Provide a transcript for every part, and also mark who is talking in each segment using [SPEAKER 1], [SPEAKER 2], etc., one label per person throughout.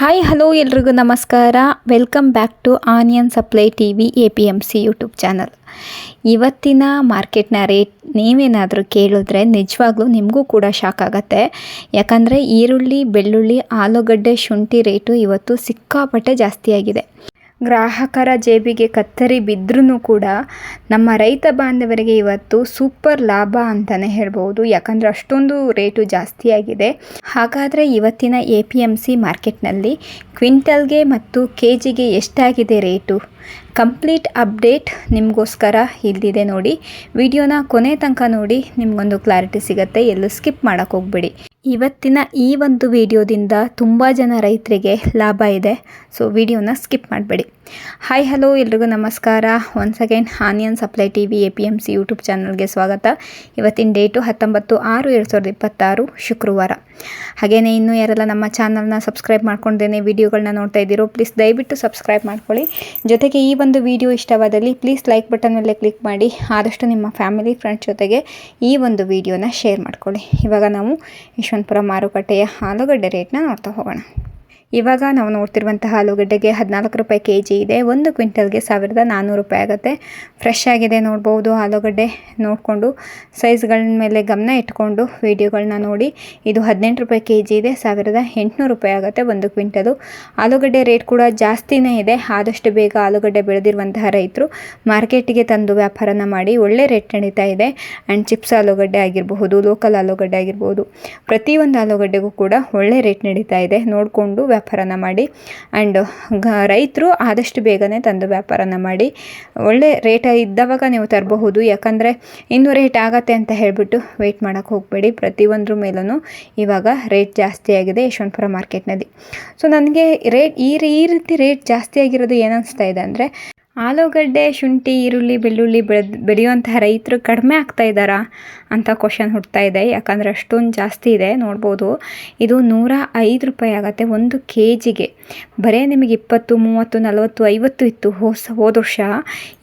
[SPEAKER 1] Hi hello ಎಲ್ರಿಗೂ ನಮಸ್ಕಾರ. Welcome back to onion supply TV APMC YouTube channel. ಇವತ್ತಿನ ಮಾರ್ಕೆಟ್ನ ರೇಟ್ ನೀವೇನಾದರೂ ಕೇಳಿದ್ರೆ ನಿಜವಾಗ್ಲೂ ನಿಮಗೂ ಕೂಡ ಶಾಕ್ ಆಗುತ್ತೆ. ಯಾಕಂದರೆ ಈರುಳ್ಳಿ, ಬೆಳ್ಳುಳ್ಳಿ, ಆಲೂಗಡ್ಡೆ, ಶುಂಠಿ ರೇಟು ಇವತ್ತು ಸಿಕ್ಕಾಪಟ್ಟೆ ಜಾಸ್ತಿಯಾಗಿದೆ. ಗ್ರಾಹಕರ ಜೇಬಿಗೆ ಕತ್ತರಿ ಬಿದ್ದರೂ ಕೂಡ ನಮ್ಮ ರೈತ ಬಾಂಧವರಿಗೆ ಇವತ್ತು ಸೂಪರ್ ಲಾಭ ಅಂತಲೇ ಹೇಳ್ಬೋದು. ಯಾಕಂದರೆ ಅಷ್ಟೊಂದು ರೇಟು ಜಾಸ್ತಿಯಾಗಿದೆ. ಹಾಗಾದರೆ ಇವತ್ತಿನ APMC ಮಾರ್ಕೆಟ್ನಲ್ಲಿ ಕ್ವಿಂಟಲ್ಗೆ ಮತ್ತು KGಗೆ ಎಷ್ಟಾಗಿದೆ ರೇಟು, ಕಂಪ್ಲೀಟ್ ಅಪ್ಡೇಟ್ ನಿಮಗೋಸ್ಕರ ಇಲ್ದಿದೆ ನೋಡಿ. ವಿಡಿಯೋನ ಕೊನೆ ತನಕ ನೋಡಿ, ನಿಮಗೊಂದು ಕ್ಲಾರಿಟಿ ಸಿಗುತ್ತೆ. ಎಲ್ಲೂ ಸ್ಕಿಪ್ ಮಾಡೋಕ್ಕೆ ಹೋಗ್ಬೇಡಿ. ಇವತ್ತಿನ ಈ ಒಂದು ವಿಡಿಯೋದಿಂದ ತುಂಬ ಜನ ರೈತರಿಗೆ ಲಾಭ ಇದೆ. ಸೊ ವಿಡಿಯೋನ ಸ್ಕಿಪ್ ಮಾಡಬೇಡಿ. ಹಾಯ್ ಹಲೋ ಎಲ್ರಿಗೂ ನಮಸ್ಕಾರ. Once again onion supply TV APMC YouTube ಚಾನಲ್ಗೆ ಸ್ವಾಗತ. ಇವತ್ತಿನ ಡೇಟು 19/6/2026 ಶುಕ್ರವಾರ. ಹಾಗೆಯೇ ಇನ್ನೂ ಯಾರೆಲ್ಲ ನಮ್ಮ ಚಾನಲ್ನ ಸಬ್ಸ್ಕ್ರೈಬ್ ಮಾಡ್ಕೊಂಡೇನೆ ವಿಡಿಯೋಗಳನ್ನ ನೋಡ್ತಾ ಇದ್ದೀರೋ ಪ್ಲೀಸ್ ದಯವಿಟ್ಟು ಸಬ್ಸ್ಕ್ರೈಬ್ ಮಾಡ್ಕೊಳ್ಳಿ. ಜೊತೆಗೆ ಈ ಒಂದು ವಿಡಿಯೋ ಇಷ್ಟವಾದಲ್ಲಿ ಪ್ಲೀಸ್ ಲೈಕ್ ಬಟನ್ ಮೇಲೆ ಕ್ಲಿಕ್ ಮಾಡಿ ಆದಷ್ಟು ನಿಮ್ಮ ಫ್ಯಾಮಿಲಿ ಫ್ರೆಂಡ್ಸ್ ಜೊತೆಗೆ ಈ ಒಂದು ವಿಡಿಯೋನ ಶೇರ್ ಮಾಡ್ಕೊಳ್ಳಿ. ಇವಾಗ ನಾವು ಯಶವಂತಪುರ ಮಾರುಕಟ್ಟೆಯ ಆಲೂಗಡ್ಡೆ ರೇಟ್ನ ನೋಡ್ತಾ ಹೋಗೋಣ. ಇವಾಗ ನಾವು ನೋಡ್ತಿರುವಂತಹ ಆಲೂಗಡ್ಡೆಗೆ 14 ರೂಪಾಯಿ KG ಇದೆ. 1 ಕ್ವಿಂಟಲ್ಗೆ 1400 ರೂಪಾಯಿ ಆಗುತ್ತೆ. ಫ್ರೆಶ್ ಆಗಿದೆ ನೋಡ್ಬೋದು. ಆಲೂಗಡ್ಡೆ ನೋಡಿಕೊಂಡು ಸೈಜ್ಗಳ ಮೇಲೆ ಗಮನ ಇಟ್ಕೊಂಡು ವಿಡಿಯೋಗಳನ್ನ ನೋಡಿ. ಇದು 18 ರೂಪಾಯಿ KG ಇದೆ. 1800 ರೂಪಾಯಿ ಆಗುತ್ತೆ 1 ಕ್ವಿಂಟಲು. ಆಲೂಗಡ್ಡೆ ರೇಟ್ ಕೂಡ ಜಾಸ್ತಿನೇ ಇದೆ. ಆದಷ್ಟು ಬೇಗ ಆಲೂಗಡ್ಡೆ ಬೆಳೆದಿರುವಂತಹ ರೈತರು ಮಾರ್ಕೆಟಿಗೆ ತಂದು ವ್ಯಾಪಾರನ ಮಾಡಿ ಒಳ್ಳೆ ರೇಟ್ ನಡೀತಾ ಇದೆ. ಆ್ಯಂಡ್ ಚಿಪ್ಸ್ ಆಲೂಗಡ್ಡೆ ಆಗಿರಬಹುದು, ಲೋಕಲ್ ಆಲೂಗಡ್ಡೆ ಆಗಿರ್ಬೋದು, ಪ್ರತಿಯೊಂದು ಆಲೂಗಡ್ಡೆಗೂ ಕೂಡ ಒಳ್ಳೆ ರೇಟ್ ನಡೀತಾ ಇದೆ. ನೋಡಿಕೊಂಡು ವ್ಯಾಪಾರನ ಮಾಡಿ. ಆ್ಯಂಡ್ ರೈತರು ಆದಷ್ಟು ಬೇಗನೆ ತಂದು ವ್ಯಾಪಾರನ ಮಾಡಿ. ಒಳ್ಳೆ ರೇಟ್ ಇದ್ದವಾಗ ನೀವು ತರಬಹುದು. ಯಾಕಂದರೆ ಇನ್ನೂ ರೇಟ್ ಆಗತ್ತೆ ಅಂತ ಹೇಳಿಬಿಟ್ಟು ವೆಯ್ಟ್ ಮಾಡೋಕ್ಕೆ ಹೋಗಬೇಡಿ. ಪ್ರತಿಯೊಂದ್ರ ಮೇಲೂ ಇವಾಗ ರೇಟ್ ಜಾಸ್ತಿ ಆಗಿದೆ ಯಶವಂತಪುರ ಮಾರ್ಕೆಟ್ನಲ್ಲಿ. ಸೊ ನನಗೆ ರೇಟ್ ಈ ರೀತಿ ರೇಟ್ ಜಾಸ್ತಿ ಆಗಿರೋದು ಏನನ್ನಿಸ್ತಾ ಇದೆ ಅಂದರೆ, ಆಲೂಗಡ್ಡೆ, ಶುಂಠಿ, ಈರುಳ್ಳಿ, ಬೆಳ್ಳುಳ್ಳಿ ಬೆಳೆಯುವಂತಹ ರೈತರು ಕಡಿಮೆ ಆಗ್ತಾ ಇದ್ದಾರಾ ಅಂತ ಕ್ವಶನ್ ಹುಡ್ತಾ ಇದೆ. ಯಾಕಂದರೆ ಅಷ್ಟೊಂದು ಜಾಸ್ತಿ ಇದೆ ನೋಡ್ಬೋದು. ಇದು 105 ರೂಪಾಯಿ ಆಗುತ್ತೆ 1 KGಗೆ. ಬರೀ ನಿಮಗೆ 20, 30, 40, 50 ಇತ್ತು ಹೋದ ವರ್ಷ.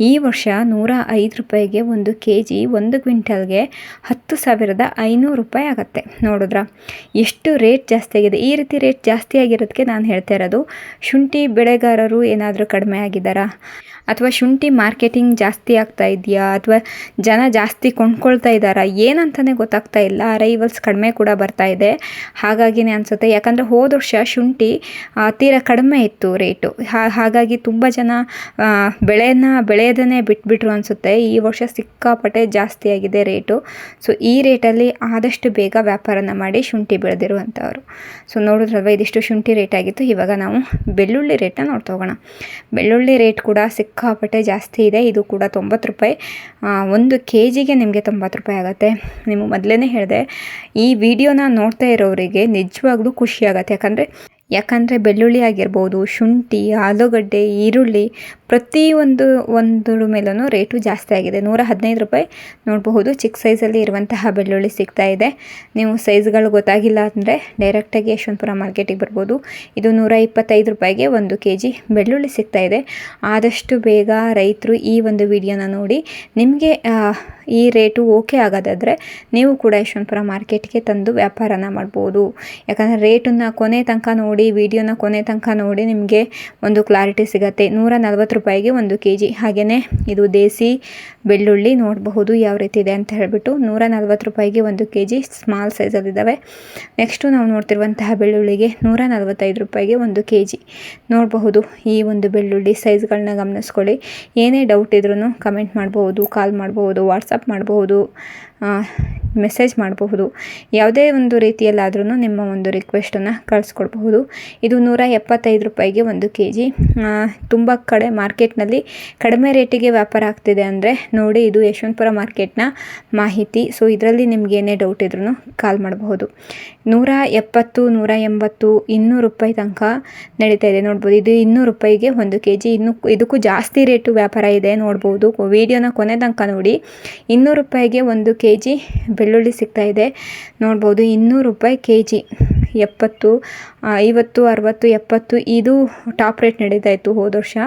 [SPEAKER 1] ಈ ವರ್ಷ 105 ರೂಪಾಯಿಗೆ 1 KG, 1 ಕ್ವಿಂಟಲ್ಗೆ 10,500 ರೂಪಾಯಿ ಆಗುತ್ತೆ. ನೋಡಿದ್ರಾ ಎಷ್ಟು ರೇಟ್ ಜಾಸ್ತಿ ಆಗಿದೆ. ಈ ರೀತಿ ರೇಟ್ ಜಾಸ್ತಿ ಆಗಿರೋದಕ್ಕೆ ನಾನು ಹೇಳ್ತಾ ಇರೋದು, ಶುಂಠಿ ಬೆಳೆಗಾರರು ಏನಾದರೂ ಕಡಿಮೆ ಆಗಿದ್ದಾರಾ, ಅಥವಾ ಶುಂಠಿ ಮಾರ್ಕೆಟಿಂಗ್ ಜಾಸ್ತಿ ಆಗ್ತಾ ಇದೆಯಾ, ಅಥವಾ ಜನ ಜಾಸ್ತಿ ಕೊಂಡ್ಕೊಳ್ತಾ ಇದ್ದಾರಾ ಏನಂತಲೇ ಗೊತ್ತಾಗ್ತಾ ಇಲ್ಲ. ಅರೈವಲ್ಸ್ ಕಡಿಮೆ ಕೂಡ ಬರ್ತಾ ಇದೆ. ಹಾಗಾಗಿನೇ ಅನಿಸುತ್ತೆ. ಯಾಕಂದರೆ ಹೋದ ವರ್ಷ ಶುಂಠಿ ತೀರಾ ಕಡಿಮೆ ಇತ್ತು ರೇಟು. ಹಾಗಾಗಿ ತುಂಬ ಜನ ಬೆಳೆಯೋದನ್ನೇ ಬಿಟ್ಬಿಟ್ರು ಅನಿಸುತ್ತೆ. ಈ ವರ್ಷ ಸಿಕ್ಕಾಪಟ್ಟೆ ಜಾಸ್ತಿ ಆಗಿದೆ ರೇಟು. ಸೊ ಈ ರೇಟಲ್ಲಿ ಆದಷ್ಟು ಬೇಗ ವ್ಯಾಪಾರನ ಮಾಡಿ ಶುಂಠಿ ಬೆಳೆದಿರುವಂಥವ್ರು. ಸೊ ನೋಡಿದ್ರಲ್ವ, ಇದಿಷ್ಟು ಶುಂಠಿ ರೇಟ್ ಆಗಿತ್ತು. ಇವಾಗ ನಾವು ಬೆಳ್ಳುಳ್ಳಿ ರೇಟನ್ನ ನೋಡ್ತಾ ಹೋಗೋಣ. ಬೆಳ್ಳುಳ್ಳಿ ರೇಟ್ ಕೂಡ ಸಿಕ್ಕಾಪಟ್ಟೆ ಜಾಸ್ತಿ ಇದೆ. ಇದು ಕೂಡ 90 ರೂಪಾಯಿ 1 KGಗೆ ನಿಮಗೆ 90 ರೂಪಾಯಿ ಆಗುತ್ತೆ. ನಿಮಗೆ ಮೊದಲೇ ಹೇಳಿದೆ, ಈ ವಿಡಿಯೋನ ನೋಡ್ತಾ ಇರೋರಿಗೆ ನಿಜವಾಗ್ಲೂ ಖುಷಿ ಆಗುತ್ತೆ. ಯಾಕಂದರೆ ಬೆಳ್ಳುಳ್ಳಿ ಆಗಿರ್ಬೋದು, ಶುಂಠಿ, ಆಲೂಗಡ್ಡೆ, ಈರುಳ್ಳಿ ಒಂದ್ರ ಮೇಲೂ ರೇಟು ಜಾಸ್ತಿ ಆಗಿದೆ. 115 ರೂಪಾಯಿ ನೋಡಬಹುದು. ಚಿಕ್ಕ ಸೈಜಲ್ಲಿ ಇರುವಂತಹ ಬೆಳ್ಳುಳ್ಳಿ ಸಿಗ್ತಾ ಇದೆ. ನೀವು ಸೈಜ್ಗಳು ಗೊತ್ತಾಗಿಲ್ಲ ಅಂದರೆ ಡೈರೆಕ್ಟಾಗಿ ಯಶವಂತಪುರ ಮಾರ್ಕೆಟಿಗೆ ಬರ್ಬೋದು. ಇದು 125 ರೂಪಾಯಿಗೆ 1 KG ಬೆಳ್ಳುಳ್ಳಿ ಸಿಗ್ತಾ ಇದೆ. ಆದಷ್ಟು ಬೇಗ ರೈತರು ಈ ಒಂದು ವಿಡಿಯೋನ ನೋಡಿ. ನಿಮಗೆ ಈ ರೇಟು ಓಕೆ ಆಗೋದಾದರೆ ನೀವು ಕೂಡ ಯಶವಂತಪುರ ಮಾರ್ಕೆಟ್ಗೆ ತಂದು ವ್ಯಾಪಾರನ ಮಾಡ್ಬೋದು. ಯಾಕಂದರೆ ರೇಟನ್ನು ಕೊನೆ ತನಕ ನೋಡಿ, ವಿಡಿಯೋನ ಕೊನೆ ತನಕ ನೋಡಿ, ನಿಮಗೆ ಒಂದು ಕ್ಲಾರಿಟಿ ಸಿಗುತ್ತೆ. 140 ರೂಪಾಯಿಗೆ 1 KG. ಹಾಗೆಯೇ ಇದು ದೇಸಿ ಬೆಳ್ಳುಳ್ಳಿ ನೋಡಬಹುದು ಯಾವ ರೀತಿ ಇದೆ ಅಂತ ಹೇಳಿಬಿಟ್ಟು. 140 ರೂಪಾಯಿಗೆ 1 KG ಸ್ಮಾಲ್ ಸೈಜಲ್ಲಿದ್ದಾವೆ. ನೆಕ್ಸ್ಟು ನಾವು ನೋಡ್ತಿರುವಂತಹ ಬೆಳ್ಳುಳ್ಳಿಗೆ 145 ರೂಪಾಯಿಗೆ 1 KG ನೋಡಬಹುದು. ಈ ಒಂದು ಬೆಳ್ಳುಳ್ಳಿ ಸೈಜ್ಗಳನ್ನ ಗಮನಿಸ್ಕೊಳ್ಳಿ. ಏನೇ ಡೌಟ್ ಇದ್ರೂ ಕಮೆಂಟ್ ಮಾಡಬಹುದು, ಕಾಲ್ ಮಾಡಬಹುದು, ವಾಟ್ಸಪ್ ಮಾಡಬಹುದು, ಮೆಸೇಜ್ ಮಾಡಬಹುದು. ಯಾವುದೇ ಒಂದು ರೀತಿಯಲ್ಲಾದ್ರೂ ನಿಮ್ಮ ಒಂದು ರಿಕ್ವೆಸ್ಟನ್ನು ಕಳಿಸ್ಕೊಡ್ಬಹುದು. ಇದು 175 ರೂಪಾಯಿಗೆ 1 KG. ತುಂಬ ಕಡೆ ಮಾರ್ಕೆಟ್ನಲ್ಲಿ ಕಡಿಮೆ ರೇಟಿಗೆ ವ್ಯಾಪಾರ ಆಗ್ತಿದೆ ಅಂದರೆ ನೋಡಿ, ಇದು ಯಶವಂತಪುರ ಮಾರ್ಕೆಟ್ನ ಮಾಹಿತಿ. ಸೊ ಇದರಲ್ಲಿ ನಿಮ್ಗೆ ಏನೇ ಡೌಟ್ ಇದ್ರೂ ಕಾಲ್ ಮಾಡಬಹುದು. 170, 180, 200 ರೂಪಾಯಿ ತನಕ ನಡೀತಾ ಇದೆ ನೋಡ್ಬೋದು. ಇದು 200 ರೂಪಾಯಿಗೆ 1 KG. ಇದಕ್ಕೂ ಜಾಸ್ತಿ ರೇಟು ವ್ಯಾಪಾರ ಇದೆ ನೋಡ್ಬೋದು. ವಿಡಿಯೋನ ಕೊನೆ ತನಕ ನೋಡಿ. 200 ರೂಪಾಯಿಗೆ 1 KG ಬೆಳ್ಳುಳ್ಳಿ ಸಿಗ್ತಾ ಇದೆ ನೋಡ್ಬೋದು. 200 ರೂಪಾಯಿ KG 70, 50, 60, 70 ಇದು ಟಾಪ್ ರೇಟ್ ನಡೀತಾ ಇತ್ತು ಹೋದ ವರ್ಷ.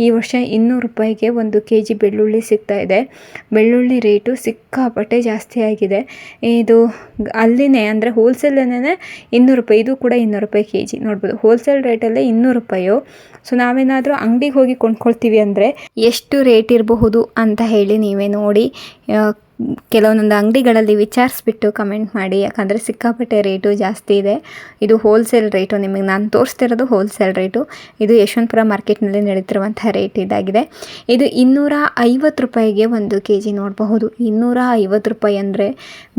[SPEAKER 1] ಈ ವರ್ಷ 200 ರೂಪಾಯಿಗೆ 1 kg ಬೆಳ್ಳುಳ್ಳಿ ಸಿಗ್ತಾ ಇದೆ. ಬೆಳ್ಳುಳ್ಳಿ ರೇಟು ಸಿಕ್ಕಾಪಟ್ಟೆ ಜಾಸ್ತಿ ಆಗಿದೆ. ಇದು ಅಲ್ಲಿನೇ ಅಂದರೆ ಹೋಲ್ಸೇಲನೇ 200 ರೂಪಾಯಿ, ಇದು ಕೂಡ 200 ರೂಪಾಯಿ kg ನೋಡ್ಬೋದು. ಹೋಲ್ಸೇಲ್ ರೇಟಲ್ಲೇ 200 ರೂಪಾಯು. ಸೊ ನಾವೇನಾದರೂ ಅಂಗಡಿಗೆ ಹೋಗಿ ಕೊಂಡ್ಕೊಳ್ತೀವಿ ಅಂದರೆ ಎಷ್ಟು ರೇಟ್ ಇರಬಹುದು ಅಂತ ಹೇಳಿ ನೀವೇ ನೋಡಿ. ಕೆಲವೊಂದೊಂದು ಅಂಗಡಿಗಳಲ್ಲಿ ವಿಚಾರಿಸ್ಬಿಟ್ಟು ಕಮೆಂಟ್ ಮಾಡಿ, ಯಾಕಂದರೆ ಸಿಕ್ಕಾಪಟ್ಟೆ ರೇಟು ಜಾಸ್ತಿ ಇದೆ. ಇದು ಹೋಲ್ಸೇಲ್ ರೇಟು, ನಿಮಗೆ ನಾನು ತೋರಿಸ್ತಿರೋದು ಹೋಲ್ಸೇಲ್ ರೇಟು. ಇದು ಯಶವಂತಪುರ ಮಾರ್ಕೆಟ್ನಲ್ಲಿ ನಡೀತಿರುವಂಥ ರೇಟ್ ಇದಾಗಿದೆ. ಇದು 250 ರೂಪಾಯಿಗೆ 1 kg ನೋಡಬಹುದು. 250 ರೂಪಾಯಿ ಅಂದರೆ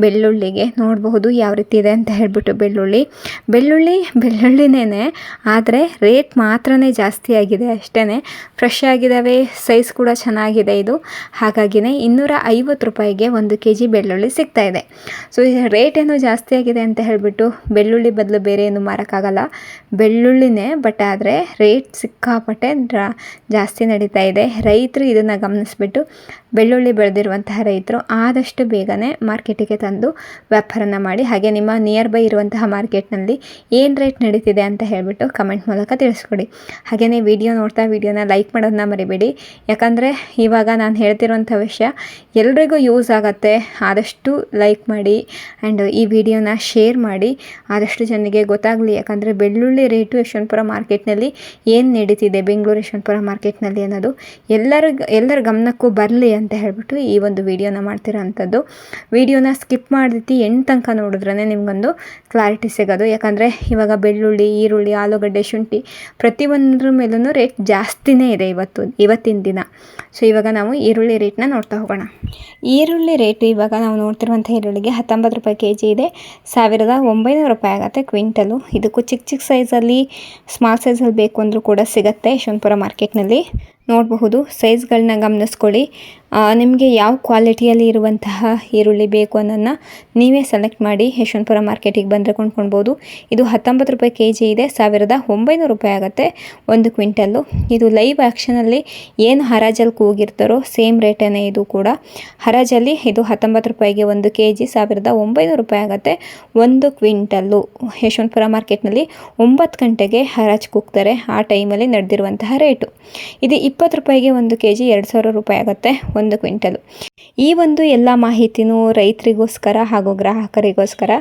[SPEAKER 1] ಬೆಳ್ಳುಳ್ಳಿಗೆ ನೋಡಬಹುದು ಯಾವ ರೀತಿ ಇದೆ ಅಂತ ಹೇಳ್ಬಿಟ್ಟು. ಬೆಳ್ಳುಳ್ಳಿನೇ, ಆದರೆ ರೇಟ್ ಮಾತ್ರನೇ ಜಾಸ್ತಿ ಆಗಿದೆ ಅಷ್ಟೇ. ಫ್ರೆಶ್ ಆಗಿದ್ದಾವೆ, ಸೈಜ್ ಕೂಡ ಚೆನ್ನಾಗಿದೆ ಇದು. ಹಾಗಾಗಿನೇ 250 ರೂಪಾಯಿಗೆ 1 kg ಬೆಳ್ಳುಳ್ಳಿ ಸಿಗ್ತಾ ಇದೆ. ಸೊ ರೇಟ್ ಏನೋ ಜಾಸ್ತಿ ಆಗಿದೆ ಅಂತ ಹೇಳಿಬಿಟ್ಟು ಬೆಳ್ಳುಳ್ಳಿ ಬದಲು ಬೇರೆ ಏನು ಮಾರೋಕ್ಕಾಗಲ್ಲ, ಬೆಳ್ಳುಳ್ಳಿನೇ. ಬಟ್ ಆದರೆ ರೇಟ್ ಸಿಕ್ಕಾಪಟ್ಟೆ ಜಾಸ್ತಿ ನಡೀತಾ ಇದೆ. ರೈತರು ಇದನ್ನು ಗಮನಿಸ್ಬಿಟ್ಟು, ಬೆಳ್ಳುಳ್ಳಿ ಬೆಳೆದಿರುವಂತಹ ರೈತರು ಆದಷ್ಟು ಬೇಗನೆ ಮಾರ್ಕೆಟಿಗೆ ತಂದು ವ್ಯಾಪಾರನ ಮಾಡಿ. ಹಾಗೆ ನಿಮ್ಮ ನಿಯರ್ ಬೈ ಇರುವಂತಹ ಮಾರ್ಕೆಟ್ನಲ್ಲಿ ಏನು ರೇಟ್ ನಡೀತಿದೆ ಅಂತ ಹೇಳಿಬಿಟ್ಟು ಕಮೆಂಟ್ ಮೂಲಕ ತಿಳಿಸ್ಕೊಡಿ. ಹಾಗೆಯೇ ವಿಡಿಯೋ ನೋಡ್ತಾ ವಿಡಿಯೋನ ಲೈಕ್ ಮಾಡೋದನ್ನ ಮರಿಬೇಡಿ, ಯಾಕಂದರೆ ಇವಾಗ ನಾನು ಹೇಳ್ತಿರುವಂಥ ವಿಷಯ ಎಲ್ರಿಗೂ ಯೂಸ್ ಆಗುತ್ತೆ. ಆದಷ್ಟು ಲೈಕ್ ಮಾಡಿ ಆ್ಯಂಡ್ ಈ ವಿಡಿಯೋನ ಶೇರ್ ಮಾಡಿ, ಆದಷ್ಟು ಜನರಿಗೆ ಗೊತ್ತಾಗಲಿ. ಯಾಕಂದರೆ ಬೆಳ್ಳುಳ್ಳಿ ರೇಟು ಯಶವಂತಪುರ ಮಾರ್ಕೆಟ್ನಲ್ಲಿ ಏನು ನಡೀತಿದೆ, ಬೆಂಗಳೂರು ಯಶವಂತಪುರ ಮಾರ್ಕೆಟ್ನಲ್ಲಿ ಅನ್ನೋದು ಎಲ್ಲರ ಗಮನಕ್ಕೂ ಬರಲಿ ಅಂತ ಹೇಳ್ಬಿಟ್ಟು ಈ ಒಂದು ವಿಡಿಯೋನ ಮಾಡ್ತಿರೋ ಅಂಥದ್ದು. ವಿಡಿಯೋನ ಸ್ಕಿಪ್ ಮಾಡಿದ್ದು ಎಂಟು ತನಕ ನೋಡಿದ್ರೇ ನಿಮಗೊಂದು ಕ್ಲಾರಿಟಿ ಸಿಗೋದು. ಯಾಕಂದರೆ ಇವಾಗ ಬೆಳ್ಳುಳ್ಳಿ, ಈರುಳ್ಳಿ, ಆಲೂಗಡ್ಡೆ, ಶುಂಠಿ ಪ್ರತಿಯೊಂದರ ಮೇಲೂ ರೇಟ್ ಜಾಸ್ತಿನೇ ಇದೆ ಇವತ್ತಿನ ದಿನ. ಸೊ ಇವಾಗ ನಾವು ಈರುಳ್ಳಿ ರೇಟ್ನ ನೋಡ್ತಾ ಹೋಗೋಣ. ಈರುಳ್ಳಿ ರೇಟು ಇವಾಗ ನಾವು ನೋಡ್ತಿರುವಂಥ ಈರುಳ್ಳಿಗೆ 19 ರೂಪಾಯಿ kg ಇದೆ. 1900 ರೂಪಾಯಿ ಆಗುತ್ತೆ ಕ್ವಿಂಟಲು. ಇದಕ್ಕೂ ಚಿಕ್ಕ ಸೈಜಲ್ಲಿ, ಸ್ಮಾಲ್ ಸೈಜಲ್ಲಿ ಬೇಕು ಅಂದರೂ ಕೂಡ ಸಿಗುತ್ತೆ ಯಶವಂತಪುರ ಮಾರ್ಕೆಟ್ನಲ್ಲಿ. ನೋಡಬಹುದು, ಸೈಜ್ಗಳನ್ನ ಗಮನಿಸ್ಕೊಳ್ಳಿ. ನಿಮಗೆ ಯಾವ ಕ್ವಾಲಿಟಿಯಲ್ಲಿ ಇರುವಂತಹ ಈರುಳ್ಳಿ ಬೇಕು ಅನ್ನೋದನ್ನ ನೀವೇ ಸೆಲೆಕ್ಟ್ ಮಾಡಿ ಯಶವಂತಪುರ ಮಾರ್ಕೆಟಿಗೆ ಬಂದರೆ ಕೊಂಡ್ಕೊಳ್ಬೋದು. ಇದು 19 ರೂಪಾಯಿ kg ಇದೆ. 1900 ರೂಪಾಯಿ ಆಗುತ್ತೆ 1 ಕ್ವಿಂಟಲ್ಲು. ಇದು ಲೈವ್ ಆ್ಯಕ್ಷನಲ್ಲಿ ಏನು ಹರಾಜಲ್ಲಿ ಕೂಗಿರ್ತಾರೋ ಸೇಮ್ ರೇಟೇ ಇದು ಕೂಡ. ಹರಾಜಲ್ಲಿ ಇದು 19 ರೂಪಾಯಿಗೆ 1 kg 1900 ರೂಪಾಯಿ ಆಗುತ್ತೆ 1 ಕ್ವಿಂಟಲ್ಲು. ಯಶವಂತಪುರ ಮಾರ್ಕೆಟ್ನಲ್ಲಿ 9 ಗಂಟೆಗೆ ಹರಾಜು ಕೂಗ್ತಾರೆ, ಆ ಟೈಮಲ್ಲಿ ನಡೆದಿರುವಂತಹ ರೇಟು. ಇದು 20 ರೂಪಾಯಿಗೆ 1 kg 2000 ರೂಪಾಯಿ ಆಗುತ್ತೆ 1 ಕ್ವಿಂಟಲು. ಈ ಒಂದು ಎಲ್ಲ ಮಾಹಿತಿನೂ ರೈತರಿಗೋಸ್ಕರ ಹಾಗೂ ಗ್ರಾಹಕರಿಗೋಸ್ಕರ.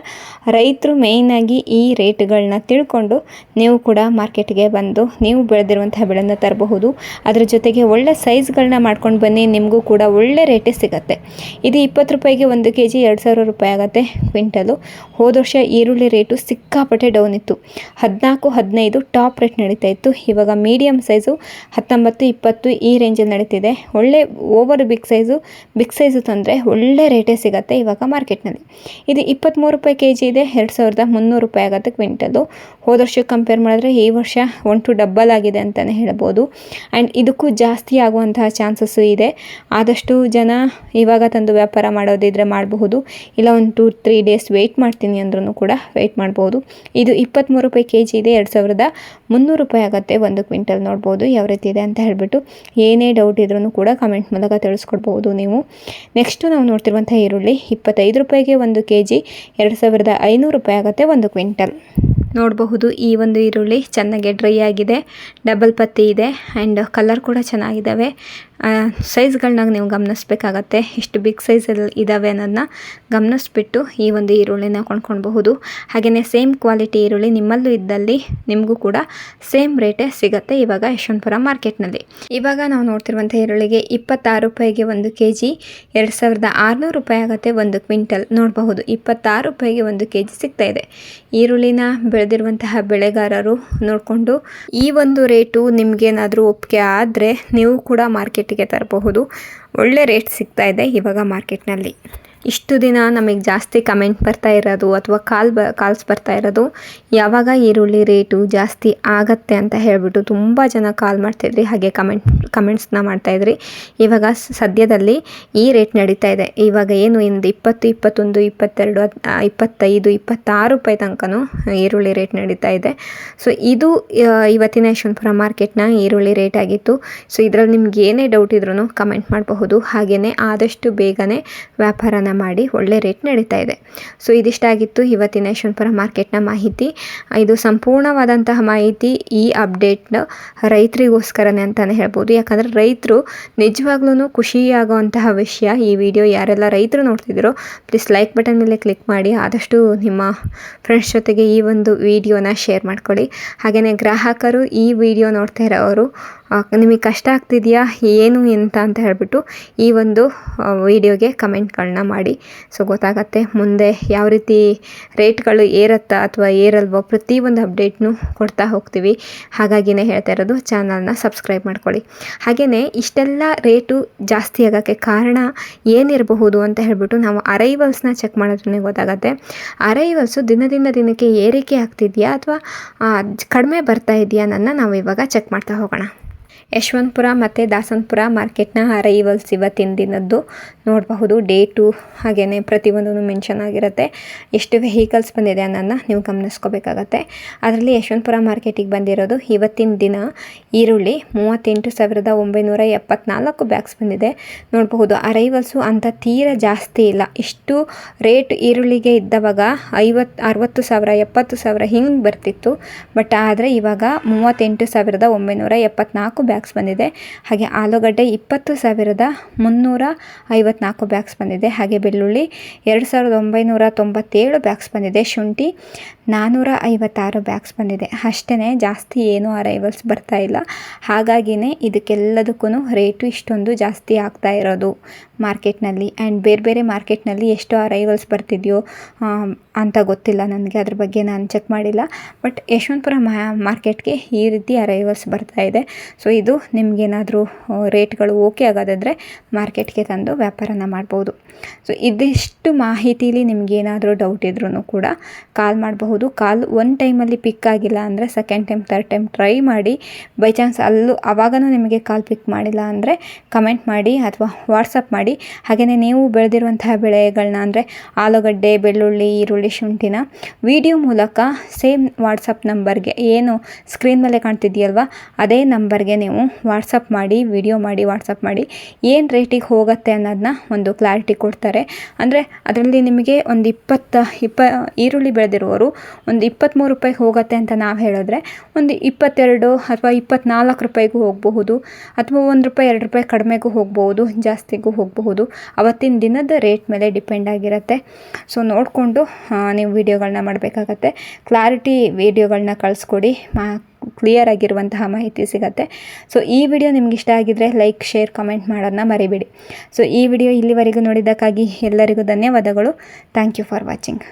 [SPEAKER 1] ರೈತರು ಮೇಯ್ನಾಗಿ ಈ ರೇಟ್ಗಳನ್ನ ತಿಳ್ಕೊಂಡು ನೀವು ಕೂಡ ಮಾರ್ಕೆಟ್ಗೆ ಬಂದು ನೀವು ಬೆಳೆದಿರುವಂತಹ ಬೆಳೆನ ತರಬಹುದು. ಅದರ ಜೊತೆಗೆ ಒಳ್ಳೆ ಸೈಜ್ಗಳನ್ನ ಮಾಡ್ಕೊಂಡು ಬನ್ನಿ, ನಿಮಗೂ ಕೂಡ ಒಳ್ಳೆ ರೇಟೇ ಸಿಗುತ್ತೆ. ಇದು 20 ರೂಪಾಯಿಗೆ 1 kg 2000 ರೂಪಾಯಿ ಆಗುತ್ತೆ ಕ್ವಿಂಟಲು. ಹೋದ ವರ್ಷ ಈರುಳ್ಳಿ ರೇಟು ಸಿಕ್ಕಾಪಟ್ಟೆ ಡೌನ್ ಇತ್ತು. 14-15 ಟಾಪ್ ರೇಟ್ ನಡೀತಾ ಇತ್ತು. ಇವಾಗ ಮೀಡಿಯಮ್ ಸೈಜು 19-20 ಈ ರೇಂಜಲ್ಲಿ ನಡೀತಿದೆ. ಒಳ್ಳೆ ಓವರ್ ಬಿಗ್ ಸೈಜು ತಂದರೆ ಒಳ್ಳೆ ರೇಟೇ ಸಿಗುತ್ತೆ ಇವಾಗ ಮಾರ್ಕೆಟ್ನಲ್ಲಿ. ಇದು 23 ರೂಪಾಯಿ kg ಇದೆ. 2300 ರೂಪಾಯಿ ಆಗುತ್ತೆ ಕ್ವಿಂಟಲು. ಹೋದ ವರ್ಷಕ್ಕೆ ಕಂಪೇರ್ ಮಾಡಿದ್ರೆ ಈ ವರ್ಷ 1 ಡಬಲ್ ಆಗಿದೆ ಅಂತಲೇ ಹೇಳ್ಬೋದು. ಆ್ಯಂಡ್ ಇದಕ್ಕೂ ಜಾಸ್ತಿ ಆಗುವಂತಹ ಚಾನ್ಸಸ್ಸು ಇದೆ. ಆದಷ್ಟು ಜನ ಇವಾಗ ತಂದು ವ್ಯಾಪಾರ ಮಾಡೋದಿದ್ರೆ ಮಾಡಬಹುದು, ಇಲ್ಲ 1-2-3 ಡೇಸ್ ವೆಯ್ಟ್ ಮಾಡ್ತೀನಿ ಅಂದ್ರೂ ಕೂಡ ವೆಯ್ಟ್ ಮಾಡ್ಬೋದು. ಇದು 23 ರೂಪಾಯಿ kg ಇದೆ. 2300 ರೂಪಾಯಿ ಆಗುತ್ತೆ 1 ಕ್ವಿಂಟಲ್. ನೋಡ್ಬೋದು ಯಾವ ರೀತಿ ಇದೆ ಅಂತ ಹೇಳ್ಬಿಟ್ಟು. ಏನೇ ಡೌಟ್ ಇದ್ರೂ ಕೂಡ ಕಮೆಂಟ್ ಮೂಲಕ ತಿಳಿಸ್ಕೊಡ್ಬೋದು ನೀವು. ನೆಕ್ಸ್ಟು ನಾವು ನೋಡ್ತಿರುವಂಥ ಈರುಳ್ಳಿ 25 ರೂಪಾಯಿಗೆ 1 kg 2500 ರೂಪಾಯಿ ಆಗುತ್ತೆ 1 ಕ್ವಿಂಟಲ್. ನೋಡಬಹುದು, ಈ ಒಂದು ಈರುಳ್ಳಿ ಚೆನ್ನಾಗಿ ಡ್ರೈ ಆಗಿದೆ, ಡಬಲ್ ಪತ್ತಿ ಇದೆ ಆ್ಯಂಡ್ ಕಲರ್ ಕೂಡ ಚೆನ್ನಾಗಿದ್ದಾವೆ. ಸೈಜ್ಗಳನ್ನ ನೀವು ಗಮನಿಸ್ಬೇಕಾಗತ್ತೆ, ಎಷ್ಟು ಬಿಗ್ ಸೈಜಲ್ಲಿ ಇದ್ದಾವೆ ಅನ್ನೋದನ್ನ ಗಮನಿಸ್ಬಿಟ್ಟು ಈ ಒಂದು ಈರುಳ್ಳಿನ ಕೊಂಡ್ಕೊಳ್ಬಹುದು. ಹಾಗೆಯೇ ಸೇಮ್ ಕ್ವಾಲಿಟಿ ಈರುಳ್ಳಿ ನಿಮ್ಮಲ್ಲೂ ಇದ್ದಲ್ಲಿ ನಿಮಗೂ ಕೂಡ ಸೇಮ್ ರೇಟೇ ಸಿಗುತ್ತೆ ಇವಾಗ ಯಶವಂತಪುರ ಮಾರ್ಕೆಟ್ನಲ್ಲಿ. ಇವಾಗ ನಾವು ನೋಡ್ತಿರುವಂಥ ಈರುಳ್ಳಿಗೆ 26 ರೂಪಾಯಿಗೆ 1 kg 2600 ರೂಪಾಯಿ ಆಗುತ್ತೆ 1 ಕ್ವಿಂಟಲ್. ನೋಡಬಹುದು, 26 ರೂಪಾಯಿಗೆ 1 kg ಸಿಗ್ತಾ ಇದೆ. ಈರುಳ್ಳಿನ ಬೆಳೆದಿರುವಂತಹ ಬೆಳೆಗಾರರು ನೋಡಿಕೊಂಡು ಈ ಒಂದು ರೇಟು ನಿಮಗೇನಾದರೂ ಒಪ್ಪಿಗೆ ಆದರೆ ನೀವು ಕೂಡ ಮಾರ್ಕೆಟಿಗೆ ತರಬಹುದು. ಒಳ್ಳೆ ರೇಟ್ ಸಿಗ್ತಾ ಇದೆ ಇವಾಗ ಮಾರ್ಕೆಟ್ನಲ್ಲಿ. ಇಷ್ಟು ದಿನ ನಮಗೆ ಜಾಸ್ತಿ ಕಮೆಂಟ್ ಬರ್ತಾ ಇರೋದು ಅಥವಾ ಕಾಲ್ಸ್ ಬರ್ತಾ ಇರೋದು, ಯಾವಾಗ ಈರುಳ್ಳಿ ರೇಟು ಜಾಸ್ತಿ ಆಗತ್ತೆ ಅಂತ ಹೇಳಿಬಿಟ್ಟು ತುಂಬ ಜನ ಕಾಲ್ ಮಾಡ್ತಾಯಿದ್ರಿ, ಹಾಗೆ ಕಮೆಂಟ್ಸ್ನ ಮಾಡ್ತಾಯಿದ್ರಿ. ಇವಾಗ ಸದ್ಯದಲ್ಲಿ ಈ ರೇಟ್ ನಡೀತಾ ಇದೆ. ಇವಾಗ ಏನು ಇಂದು 20, 21, 22, 25, 26 ರೂಪಾಯಿ ತನಕನೂ ಈರುಳ್ಳಿ ರೇಟ್ ನಡೀತಾ ಇದೆ. ಸೊ ಇದು ಇವತ್ತಿನ ಯಶವಂತಪುರ ಮಾರ್ಕೆಟ್ನ ಈರುಳ್ಳಿ ರೇಟ್ ಆಗಿತ್ತು. ಸೊ ಇದರಲ್ಲಿ ನಿಮ್ಗೆ ಏನೇ ಡೌಟ್ ಇದ್ರೂ ಕಮೆಂಟ್ ಮಾಡಬಹುದು. ಹಾಗೆಯೇ ಆದಷ್ಟು ಬೇಗನೆ ವ್ಯಾಪಾರನ ವ್ಯಾಪಾರನ ಮಾಡಿ ಒಳ್ಳೆ ರೇಟ್ ನಡೀತಾ ಇದೆ. ಸೊ ಇದಿಷ್ಟಾಗಿತ್ತು ಇವತ್ತಿನ ಯಶವಂತಪುರ ಮಾರ್ಕೆಟ್ನ ಮಾಹಿತಿ. ಇದು ಸಂಪೂರ್ಣವಾದಂತಹ ಮಾಹಿತಿ, ಈ ಅಪ್ಡೇಟ್ನ ರೈತರಿಗೋಸ್ಕರನೇ ಅಂತಲೇ ಹೇಳ್ಬೋದು. ಯಾಕಂದರೆ ರೈತರು ನಿಜವಾಗ್ಲೂ ಖುಷಿಯಾಗುವಂತಹ ವಿಷಯ. ಈ ವಿಡಿಯೋ ಯಾರೆಲ್ಲ ರೈತರು ನೋಡ್ತಿದ್ದೀರೋ ಪ್ಲೀಸ್ ಲೈಕ್ ಬಟನ್ ಮೇಲೆ ಕ್ಲಿಕ್ ಮಾಡಿ, ಆದಷ್ಟು ನಿಮ್ಮ ಫ್ರೆಂಡ್ಸ್ ಜೊತೆಗೆ ಈ ಒಂದು ವಿಡಿಯೋನ ಶೇರ್ ಮಾಡ್ಕೊಳ್ಳಿ. ಹಾಗೆಯೇ ಗ್ರಾಹಕರು ಈ ವಿಡಿಯೋ ನೋಡ್ತಾ ಇರೋರು ನಿಮಗೆ ಕಷ್ಟ ಆಗ್ತಿದೆಯಾ ಏನು ಎಂತ ಅಂತ ಹೇಳಿಬಿಟ್ಟು ಈ ಒಂದು ವಿಡಿಯೋಗೆ ಕಮೆಂಟ್ಗಳನ್ನ ಮಾಡಿ. ಸೊ ಗೊತ್ತಾಗತ್ತೆ ಮುಂದೆ ಯಾವ ರೀತಿ ರೇಟ್ಗಳು ಏರುತ್ತಾ ಅಥವಾ ಏರಲ್ವೋ, ಪ್ರತಿಯೊಂದು ಅಪ್ಡೇಟ್ನು ಕೊಡ್ತಾ ಹೋಗ್ತೀವಿ. ಹಾಗಾಗಿನೇ ಹೇಳ್ತಾ ಇರೋದು, ಚಾನಲ್ನ ಸಬ್ಸ್ಕ್ರೈಬ್ ಮಾಡ್ಕೊಳ್ಳಿ. ಹಾಗೆಯೇ ಇಷ್ಟೆಲ್ಲ ರೇಟು ಜಾಸ್ತಿ ಆಗೋಕ್ಕೆ ಕಾರಣ ಏನಿರಬಹುದು ಅಂತ ಹೇಳ್ಬಿಟ್ಟು ನಾವು ಅರೈವಲ್ಸ್ನ ಚೆಕ್ ಮಾಡೋದ್ರೇ ಗೊತ್ತಾಗತ್ತೆ. ಅರೈವಲ್ಸು ದಿನದಿಂದ ದಿನಕ್ಕೆ ಏರಿಕೆ ಆಗ್ತಿದೆಯಾ ಅಥವಾ ಕಡಿಮೆ ಬರ್ತಾ ಇದೆಯಾ ಅನ್ನೋದನ್ನ ನಾವು ಇವಾಗ ಚೆಕ್ ಮಾಡ್ತಾ ಹೋಗೋಣ. ಯಶವಂತಪುರ ಮತ್ತು ದಾಸನಪುರ ಮಾರ್ಕೆಟ್ನ ಅರೈವಲ್ಸ್ ಇವತ್ತಿನ ದಿನದ್ದು ನೋಡಬಹುದು. ಡೇಟು ಹಾಗೆಯೇ ಪ್ರತಿಯೊಂದೂ ಮೆನ್ಷನ್ ಆಗಿರುತ್ತೆ. ಎಷ್ಟು ವೆಹಿಕಲ್ಸ್ ಬಂದಿದೆ ಅನ್ನೋದನ್ನ ನೀವು ಗಮನಿಸ್ಕೋಬೇಕಾಗತ್ತೆ. ಅದರಲ್ಲಿ ಯಶವಂತಪುರ ಮಾರ್ಕೆಟಿಗೆ ಬಂದಿರೋದು ಇವತ್ತಿನ ದಿನ ಈರುಳ್ಳಿ 38,974 ಬ್ಯಾಗ್ಸ್ ಬಂದಿದೆ. ನೋಡಬಹುದು ಅರೈವಲ್ಸು ಅಂತ ತೀರ ಜಾಸ್ತಿ ಇಲ್ಲ. ಇಷ್ಟು ರೇಟ್ ಈರುಳ್ಳಿಗೆ ಇದ್ದವಾಗ 50,000 60,000 70,000 ಹಿಂಗೆ ಬರ್ತಿತ್ತು. ಬಟ್ ಆದರೆ ಇವಾಗ 38,974 ಬ್ಯಾಗ್ಸ್ ಬಂದಿದೆ. ಹಾಗೆ ಆಲೂಗಡ್ಡೆ 20,354 ಬ್ಯಾಗ್ಸ್ ಬಂದಿದೆ. ಹಾಗೆ ಬೆಳ್ಳುಳ್ಳಿ 2,997 ಬ್ಯಾಗ್ಸ್ ಬಂದಿದೆ. ಶುಂಠಿ 456 ಬ್ಯಾಗ್ಸ್ ಬಂದಿದೆ. ಅಷ್ಟೇ, ಜಾಸ್ತಿ ಏನೂ ಅರೈವಲ್ಸ್ ಬರ್ತಾ ಇಲ್ಲ. ಹಾಗಾಗಿನೇ ಇದಕ್ಕೆಲ್ಲದಕ್ಕೂ ರೇಟು ಇಷ್ಟೊಂದು ಜಾಸ್ತಿ ಆಗ್ತಾ ಇರೋದು ಮಾರ್ಕೆಟ್ನಲ್ಲಿ. ಆ್ಯಂಡ್ ಬೇರೆ ಬೇರೆ ಮಾರ್ಕೆಟ್ನಲ್ಲಿ ಎಷ್ಟು ಅರೈವಲ್ಸ್ ಬರ್ತಿದೆಯೋ ಅಂತ ಗೊತ್ತಿಲ್ಲ ನನಗೆ, ಅದ್ರ ಬಗ್ಗೆ ನಾನು ಚೆಕ್ ಮಾಡಿಲ್ಲ. ಬಟ್ ಯಶವಂತಪುರ ಮಾರ್ಕೆಟ್ಗೆ ಈ ರೀತಿ ಅರೈವಲ್ಸ್ ಬರ್ತಾ ಇದೆ. ಸೊ ಇದು ನಿಮಗೇನಾದರೂ ರೇಟ್ಗಳು ಓಕೆ ಆಗೋದಾದರೆ ಮಾರ್ಕೆಟ್ಗೆ ತಂದು ವ್ಯಾಪಾರನ ಮಾಡ್ಬೋದು. ಸೊ ಇದಿಷ್ಟು ಮಾಹಿತಿಲಿ ನಿಮಗೇನಾದರೂ ಡೌಟ್ ಇದ್ರೂ ಕೂಡ ಕಾಲ್ ಮಾಡಬಹುದು. ಕಾಲ್ ಒಂದು ಟೈಮಲ್ಲಿ ಪಿಕ್ ಆಗಿಲ್ಲ ಅಂದರೆ second time third time try ಮಾಡಿ. ಬೈ ಚಾನ್ಸ್ ಅವಾಗನೂ ನಿಮಗೆ ಕಾಲ್ ಪಿಕ್ ಮಾಡಿಲ್ಲ ಅಂದರೆ ಕಮೆಂಟ್ ಮಾಡಿ ಅಥವಾ ವಾಟ್ಸಪ್ ಮಾಡಿ. ಹಾಗೆಯೇ ನೀವು ಬೆಳೆದಿರುವಂತಹ ಬೆಳೆಗಳನ್ನ ಅಂದರೆ ಆಲೂಗಡ್ಡೆ, ಬೆಳ್ಳುಳ್ಳಿ, ಈರುಳ್ಳಿ, ಶುಂಠಿನ ವಿಡಿಯೋ ಮೂಲಕ ಸೇಮ್ ವಾಟ್ಸಪ್ ನಂಬರ್ಗೆ, ಏನು ಸ್ಕ್ರೀನ್ ಮೇಲೆ ಕಾಣ್ತಿದೆಯಲ್ವ ಅದೇ ನಂಬರ್ಗೆ ನೀವು ವಾಟ್ಸಪ್ ಮಾಡಿ, ವಿಡಿಯೋ ಮಾಡಿ ವಾಟ್ಸಪ್ ಮಾಡಿ. ಏನು ರೇಟಿಗೆ ಹೋಗುತ್ತೆ ಅನ್ನೋದನ್ನ ಒಂದು ಕ್ಲಾರಿಟಿ ಕೊಡ್ತಾರೆ. ಅಂದರೆ ಅದರಲ್ಲಿ ನಿಮಗೆ ಒಂದು ಈರುಳ್ಳಿ ಬೆಳೆದಿರುವವರು ಒಂದು 23 ರೂಪಾಯಿಗೆ ಹೋಗುತ್ತೆ ಅಂತ ನಾವು ಹೇಳಿದ್ರೆ ಒಂದು 22 ಅಥವಾ 24 ರೂಪಾಯಿಗೂ ಹೋಗಬಹುದು, ಅಥವಾ 1 ರೂಪಾಯಿ 2 ರೂಪಾಯಿ ಕಡಿಮೆಗೂ ಹೋಗ್ಬೋದು, ಜಾಸ್ತಿಗೂ ಹೋಗಬಹುದು. ಅವತ್ತಿನ ದಿನದ ರೇಟ್ ಮೇಲೆ ಡಿಪೆಂಡ್ ಆಗಿರುತ್ತೆ. ಸೊ ನೋಡಿಕೊಂಡು ನೀವು ವಿಡಿಯೋಗಳನ್ನ ಮಾಡಬೇಕಾಗತ್ತೆ. ಕ್ಲಾರಿಟಿ ವಿಡಿಯೋಗಳನ್ನ ಕಳಿಸ್ಕೊಡಿ, ಕ್ಲಿಯರ್ ಆಗಿರುವಂತಹ ಮಾಹಿತಿ ಸಿಗುತ್ತೆ. ಸೊ ಈ ವಿಡಿಯೋ ನಿಮ್ಗೆ ಇಷ್ಟ ಆಗಿದ್ರೆ ಲೈಕ್, ಶೇರ್, ಕಮೆಂಟ್ ಮಾಡೋದನ್ನ ಮರಿಬೇಡಿ. ಸೊ ಈ ವಿಡಿಯೋ ಇಲ್ಲಿವರೆಗೂ ನೋಡಿದ್ದಕ್ಕಾಗಿ ಎಲ್ಲರಿಗೂ ಧನ್ಯವಾದಗಳು. Thank you for watching.